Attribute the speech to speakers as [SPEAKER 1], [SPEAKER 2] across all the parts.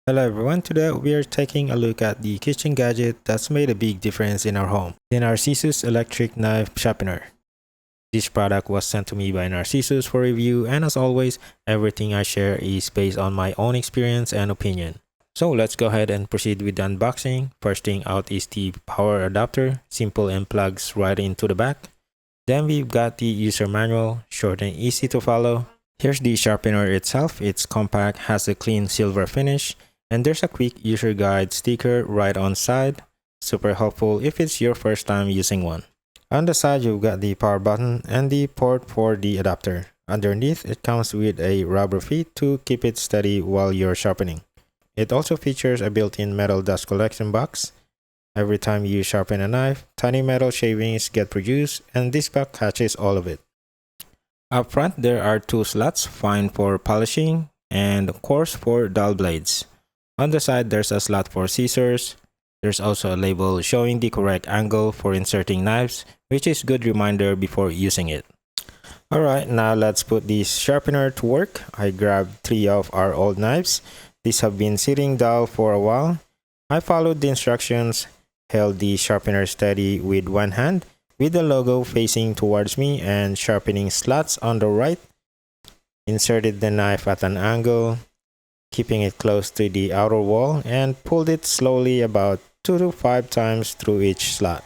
[SPEAKER 1] Hello everyone, today we are taking a look at the kitchen gadget that's made a big difference in our home, the Narcissus electric knife sharpener. This product was sent to me by Narcissus for review, and as always, everything I share is based on my own experience and opinion. So let's go ahead and proceed with the unboxing. First thing out is the power adapter, simple and plugs right into the back. Then we've got the user manual, short and easy to follow. Here's the sharpener itself. It's compact, has a clean silver finish, and there's a quick user guide sticker right on side. Super helpful if it's your first time using one. On the side, you've got the power button and the port for the adapter. Underneath, it comes with a rubber feet to keep it steady while you're sharpening. It also features a built-in metal dust collection box. Every time you sharpen a knife, tiny metal shavings get produced, and this box catches all of it. Up front, there are two slots, fine for polishing and coarse for dull blades. On the side, there's a slot for scissors. There's also a label showing the correct angle for inserting knives, which is a good reminder before using it. Alright, now let's put this sharpener to work. I grabbed 3 of our old knives. These have been sitting dull for a while. I followed the instructions, held the sharpener steady with one hand, with the logo facing towards me and sharpening slots on the right. Inserted the knife at an angle, keeping it close to the outer wall, and pulled it slowly about 2 to 5 times through each slot.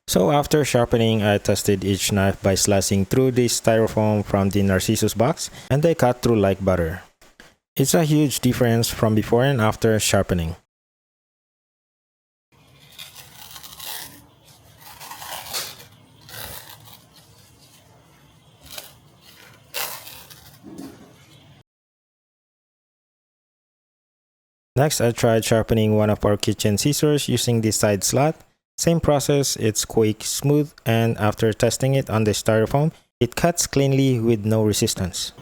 [SPEAKER 1] So after sharpening, I tested each knife by slicing through the styrofoam from the Narcissus box, and they cut through like butter. It's a huge difference from before and after sharpening. Next, I tried sharpening one of our kitchen scissors using the side slot. Same process, it's quick, smooth, and after testing it on the styrofoam, it cuts cleanly with no resistance.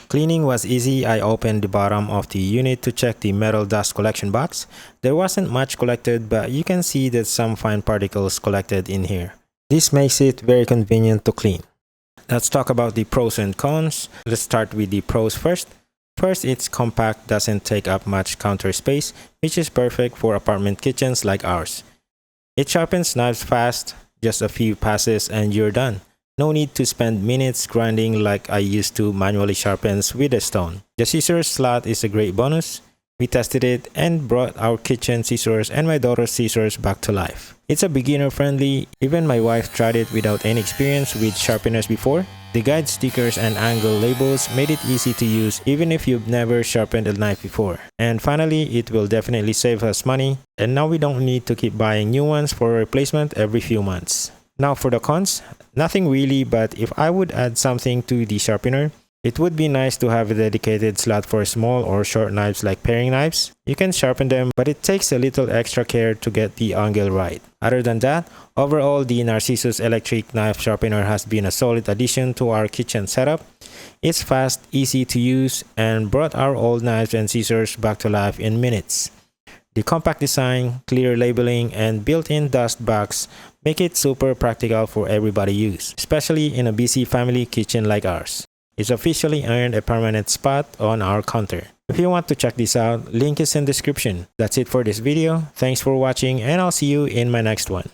[SPEAKER 1] Cleaning was easy. I opened the bottom of the unit to check the metal dust collection box. There wasn't much collected, but you can see that some fine particles collected in here. This makes it very convenient to clean. Let's talk about the pros and cons. Let's start with the pros first. First, it's compact, doesn't take up much counter space, which is perfect for apartment kitchens like ours. It sharpens knives fast, just a few passes and you're done. No need to spend minutes grinding like I used to manually sharpen with a stone. The scissors slot is a great bonus. We tested it and brought our kitchen scissors and my daughter's scissors back to life. It's a beginner friendly, even my wife tried it without any experience with sharpeners before. The guide stickers and angle labels made it easy to use even if you've never sharpened a knife before. And finally, it will definitely save us money, and now we don't need to keep buying new ones for replacement every few months. Now for the cons, nothing really, but if I would add something to the sharpener, it would be nice to have a dedicated slot for small or short knives like paring knives. You can sharpen them, but it takes a little extra care to get the angle right. Other than that, overall the Narcissus electric knife sharpener has been a solid addition to our kitchen setup. It's fast, easy to use, and brought our old knives and scissors back to life in minutes. The compact design, clear labeling, and built-in dust box make it super practical for everybody use, especially in a busy family kitchen like ours. It's officially earned a permanent spot on our counter. If you want to check this out, link is in the description. That's it for this video. Thanks for watching, and I'll see you in my next one.